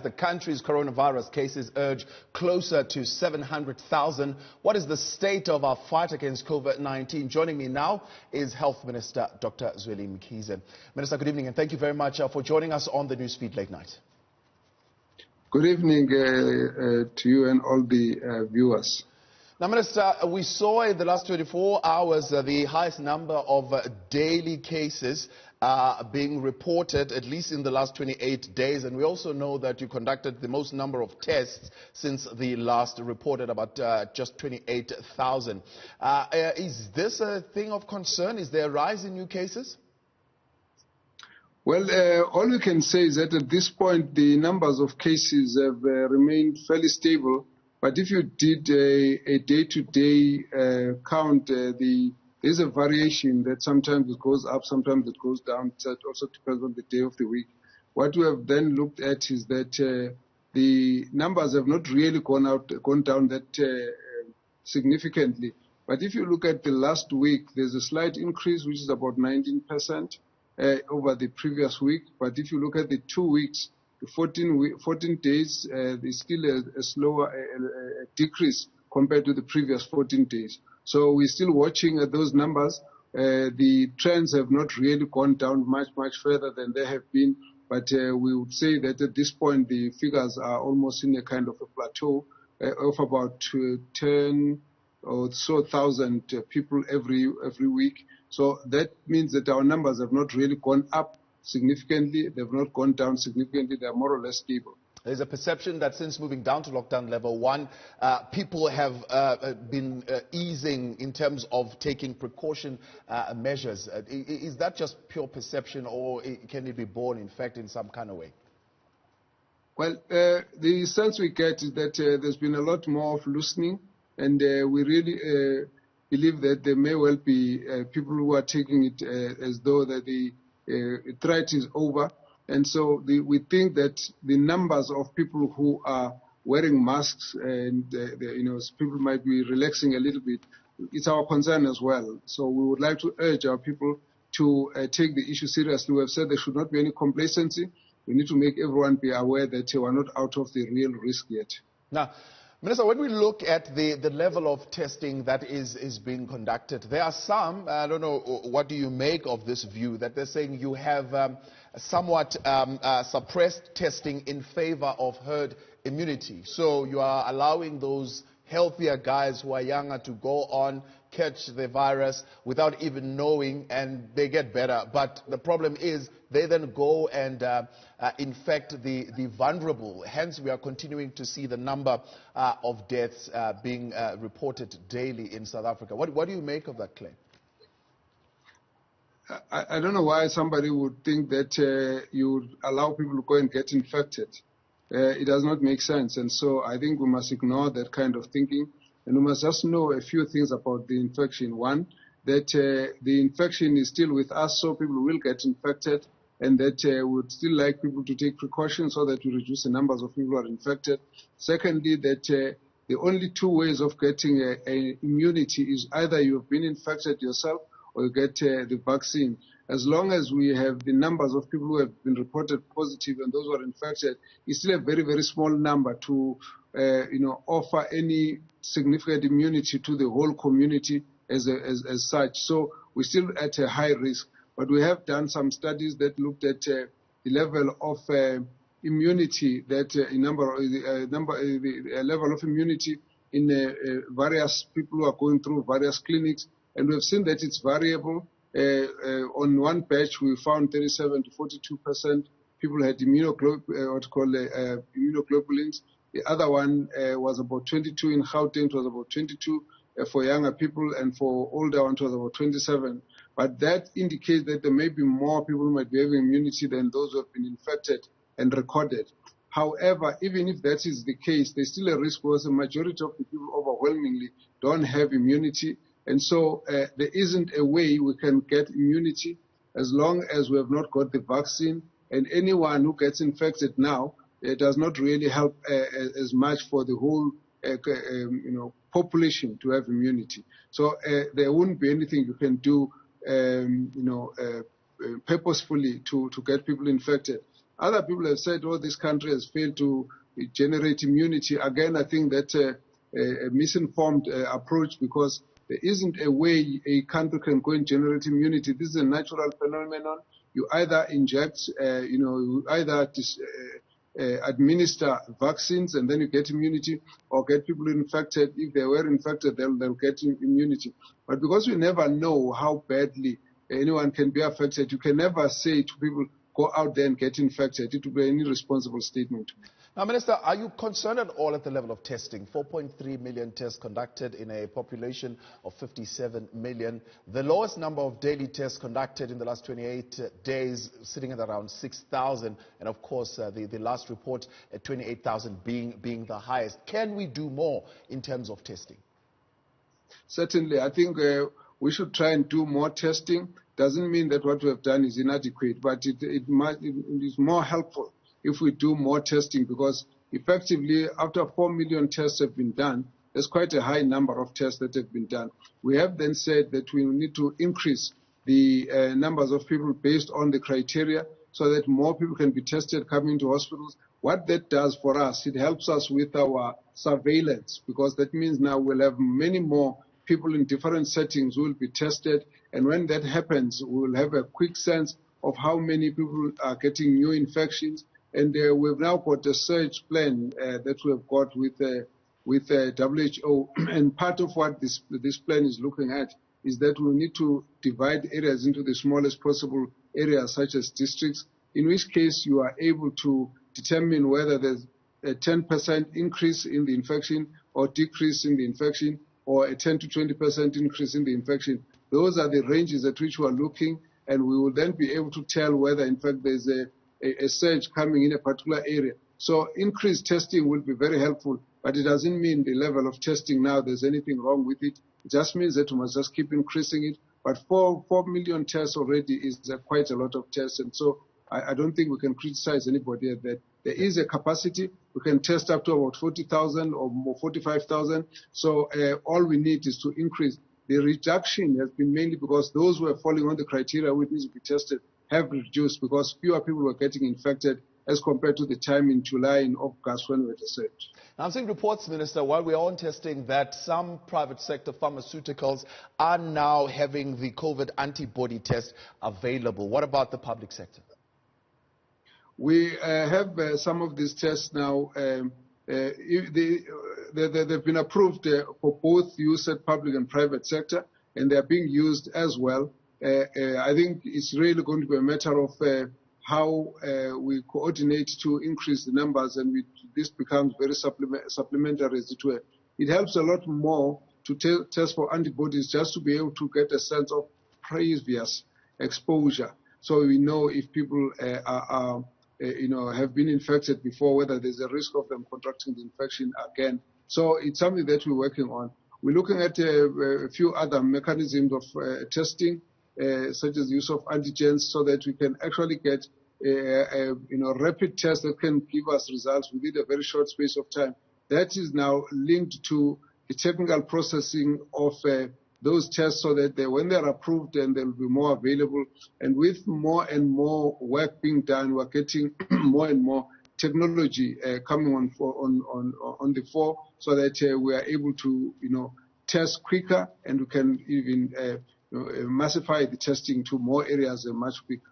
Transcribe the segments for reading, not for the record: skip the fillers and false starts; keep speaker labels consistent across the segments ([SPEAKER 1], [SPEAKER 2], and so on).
[SPEAKER 1] the country's coronavirus cases urge closer to 700,000. What is the state of our fight against COVID-19? Joining me now is Health Minister Dr. Zweli Mkhize. Minister, good evening, and thank you very much for joining us on the Newsfeed Late Night.
[SPEAKER 2] Good evening to you and all the viewers.
[SPEAKER 1] Now, Minister, we saw in the last 24 hours the highest number of daily cases being reported, at least in the last 28 days. And we also know that you conducted the most number of tests since the last reported, about just 28,000. Is this a thing of concern? Is there a rise in new cases?
[SPEAKER 2] Well, all we can say is that at this point, the numbers of cases have remained fairly stable. But if you did a day-to-day count, there's a variation that sometimes it goes up, sometimes it goes down. It also depends on the day of the week. What we have then looked at is that the numbers have not really gone down that significantly. But if you look at the last week, there's a slight increase, which is about 19% over the previous week. But if you look at the 2 weeks, the 14 days, there's still a slower decrease compared to the previous 14 days. So we're still watching at those numbers. The trends have not really gone down much further than they have been. But we would say that at this point, the figures are almost in a kind of a plateau of about 10 or so thousand people every week. So that means that our numbers have not really gone up significantly. They've not gone down significantly. They're more or less stable. There's
[SPEAKER 1] a perception that since moving down to lockdown level 1, people have been easing in terms of taking precaution measures. Is that just pure perception, or can it be borne, in fact, in some kind of way?
[SPEAKER 2] Well, the sense we get is that there's been a lot more of loosening, and we really believe that there may well be people who are taking it as though that the threat is over. And so we think that the numbers of people who are wearing masks and people might be relaxing a little bit, it's our concern as well. So we would like to urge our people to take the issue seriously. We have said there should not be any complacency. We need to make everyone be aware that we are not out of the real risk yet.
[SPEAKER 1] Now, Minister, when we look at the level of testing that is being conducted, there are some, I don't know, what do you make of this view, that they're saying you have somewhat suppressed testing in favor of herd immunity. So you are allowing those healthier guys who are younger to go on, catch the virus without even knowing, and they get better. But the problem is they then go and infect the vulnerable. Hence, we are continuing to see the number of deaths being reported daily in South Africa. What do you make of that claim?
[SPEAKER 2] I don't know why somebody would think that you would allow people to go and get infected. It does not make sense. And so I think we must ignore that kind of thinking. And we must just know a few things about the infection. One, that the infection is still with us, so people will get infected, and that we would still like people to take precautions so that we reduce the numbers of people who are infected. Secondly, that the only two ways of getting immunity is either you've been infected yourself or you get the vaccine. As long as we have the numbers of people who have been reported positive and those who are infected, it's still a very, very small number to offer any significant immunity to the whole community as such. So we're still at a high risk. But we have done some studies that looked at the level of immunity, that the level of immunity in various people who are going through various clinics, and we've seen that it's variable. On one batch, we found 37 to 42% people had immunoglobulins. The other one was about 22 in Gauteng. It was about 22 for younger people, and for older ones it was about 27. But that indicates that there may be more people who might be having immunity than those who have been infected and recorded. However, even if that is the case, there's still a risk because the majority of the people overwhelmingly don't have immunity. And so there isn't a way we can get immunity as long as we have not got the vaccine. And anyone who gets infected now, it does not really help as much for the whole population to have immunity. So there wouldn't be anything you can do purposefully to get people infected. Other people have said, oh, this country has failed to generate immunity. Again, I think that's a misinformed approach, because there isn't a way a country can go and generate immunity. This is a natural phenomenon. You either inject, you either administer vaccines and then you get immunity, or get people infected. If they were infected, they'll get immunity. But because we never know how badly anyone can be affected, you can never say to people, go out there and get infected. It would be an irresponsible statement.
[SPEAKER 1] Now, Minister, are you concerned at all at the level of testing? 4.3 million tests conducted in a population of 57 million. The lowest number of daily tests conducted in the last 28 days, sitting at around 6,000. And of course, the last report at 28,000 being the highest. Can we do more in terms of testing?
[SPEAKER 2] Certainly. I think we should try and do more testing. Doesn't mean that what we have done is inadequate, but it is more helpful if we do more testing, because effectively after 4 million tests have been done, there's quite a high number of tests that have been done. We have then said that we need to increase the numbers of people based on the criteria, so that more people can be tested coming to hospitals. What that does for us, it helps us with our surveillance, because that means now we'll have many more people in different settings who will be tested, and when that happens, we will have a quick sense of how many people are getting new infections. And we've now got a surge plan that we've got with WHO. And part of what this plan is looking at is that we need to divide areas into the smallest possible areas, such as districts, in which case you are able to determine whether there's a 10% increase in the infection or decrease in the infection, or a 10 to 20% increase in the infection. Those are the ranges at which we are looking, and we will then be able to tell whether, in fact, there's a surge coming in a particular area. So increased testing will be very helpful, but it doesn't mean the level of testing now there's anything wrong with it. It just means that we must just keep increasing it. But 4 million tests already is quite a lot of tests, and so I don't think we can criticize anybody at that. There is a capacity. We can test up to about 40,000 or more, 45,000. So all we need is to increase. The reduction has been mainly because those who are falling on the criteria which needs to be tested have reduced, because fewer people were getting infected as compared to the time in July and August when we had a surge.
[SPEAKER 1] Now, I'm seeing reports, Minister, while we are on testing, that some private sector pharmaceuticals are now having the COVID antibody test available. What about the public sector?
[SPEAKER 2] We have some of these tests now. They've been approved for both use at public and private sector, and they are being used as well. I think it's really going to be a matter of how we coordinate to increase the numbers, and this becomes very supplementary, as it were. It helps a lot more to test for antibodies, just to be able to get a sense of previous exposure, so we know if people have been infected before, whether there's a risk of them contracting the infection again. So it's something that we're working on. We're looking at a few other mechanisms of testing, such as the use of antigens, so that we can actually get a rapid test that can give us results within a very short space of time. That is now linked to the technical processing of those tests, so that when they're approved, then they'll be more available. And with more and more work being done, we're getting more and more technology coming on the fore, so that we are able to test quicker, and we can even massify the testing to more areas much quicker.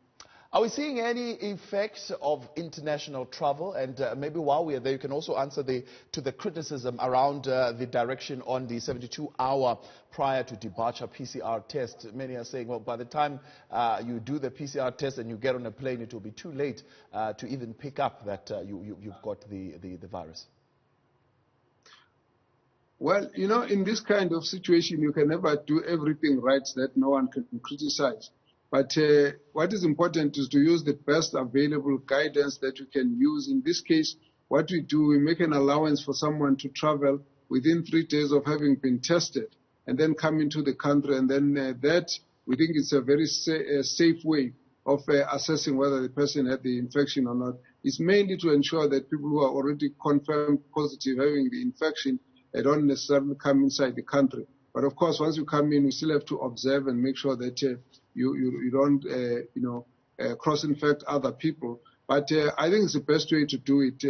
[SPEAKER 1] Are we seeing any effects of international travel? And maybe while we are there, you can also answer to the criticism around the direction on the 72-hour prior to departure PCR test. Many are saying, well, by the time you do the PCR test and you get on a plane, it will be too late to even pick up that you've got the virus.
[SPEAKER 2] Well, in this kind of situation, you can never do everything right that no one can criticize. But what is important is to use the best available guidance that we can use. In this case, what we do, we make an allowance for someone to travel within 3 days of having been tested and then come into the country. And then that, we think, is a very safe way of assessing whether the person had the infection or not. It's mainly to ensure that people who are already confirmed positive having the infection don't necessarily come inside the country. But of course, once you come in, we still have to observe and make sure that you don't cross-infect other people. But I think it's the best way to do it.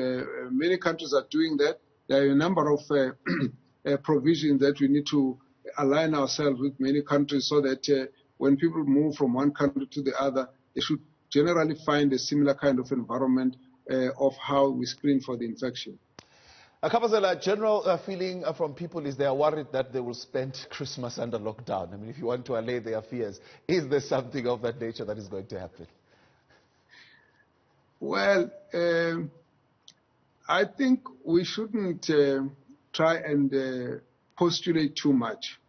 [SPEAKER 2] Many countries are doing that. There are a number of provisions that we need to align ourselves with many countries so that when people move from one country to the other, they should generally find a similar kind of environment of how we screen for the infection.
[SPEAKER 1] Kapazela, general feeling from people is they are worried that they will spend Christmas under lockdown. I mean, if you want to allay their fears, is there something of that nature that is going to happen?
[SPEAKER 2] Well, I think we shouldn't try and postulate too much.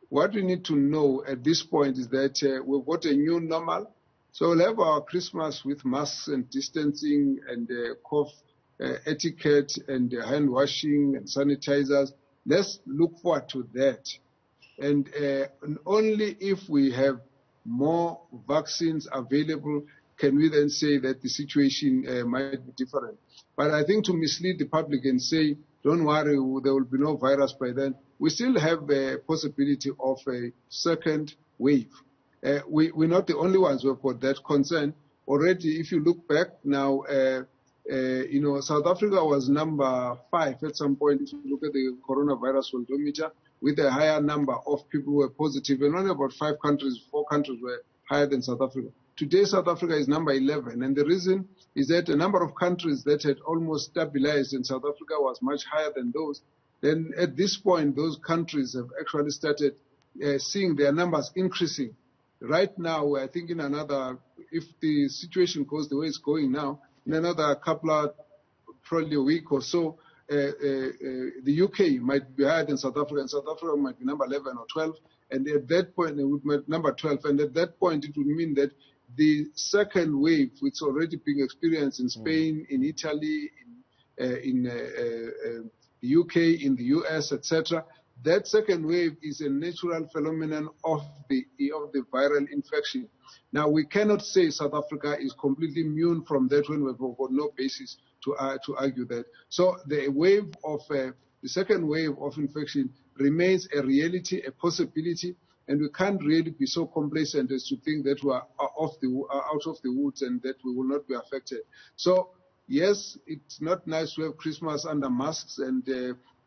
[SPEAKER 2] What we need to know at this point is that we've got a new normal. So we'll have our Christmas with masks and distancing and cough etiquette and hand washing and sanitizers. Let's look forward to that. And only if we have more vaccines available can we then say that the situation might be different. But I think to mislead the public and say, don't worry, there will be no virus by then, we still have the possibility of a second wave. We're not the only ones who have got that concern. Already, if you look back now, South Africa was number 5 at some point, if you look at the coronavirus worldometer, with a higher number of people who were positive, and only about 4 countries were higher than South Africa. Today, South Africa is number 11, and the reason is that a number of countries that had almost stabilized in South Africa was much higher than those. Then at this point, those countries have actually started seeing their numbers increasing. Right now, I think if the situation goes the way it's going now, in another probably a week or so, the UK might be higher than South Africa, and South Africa might be number 11 or 12, and at that point, it would be number 12, and at that point, it would mean that the second wave, which is already being experienced in Spain, in Italy, in the UK, in the US, etc., that second wave is a natural phenomenon of the viral infection. Now, we cannot say South Africa is completely immune from that when we've got no basis to argue that. So the second wave of infection remains a reality, a possibility, and we can't really be so complacent as to think that we are out of the woods and that we will not be affected. So, yes, it's not nice to have Christmas under masks and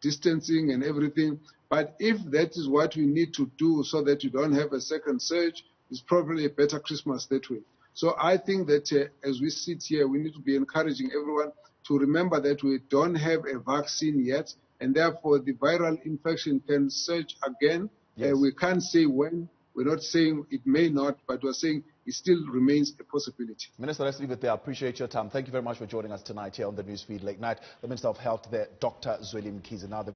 [SPEAKER 2] distancing and everything, but if that is what we need to do so that you don't have a second surge, it's probably a better Christmas that way. So I think that as we sit here, we need to be encouraging everyone to remember that we don't have a vaccine yet, and therefore the viral infection can surge again.
[SPEAKER 1] Yes.
[SPEAKER 2] We can't say when. We're not saying it may not, but we're saying it still remains a possibility.
[SPEAKER 1] Minister, let's leave it there. I appreciate your time. Thank you very much for joining us tonight here on the Newsfeed Late Night. The Minister of Health there, Dr. Zweli Mkhize. Now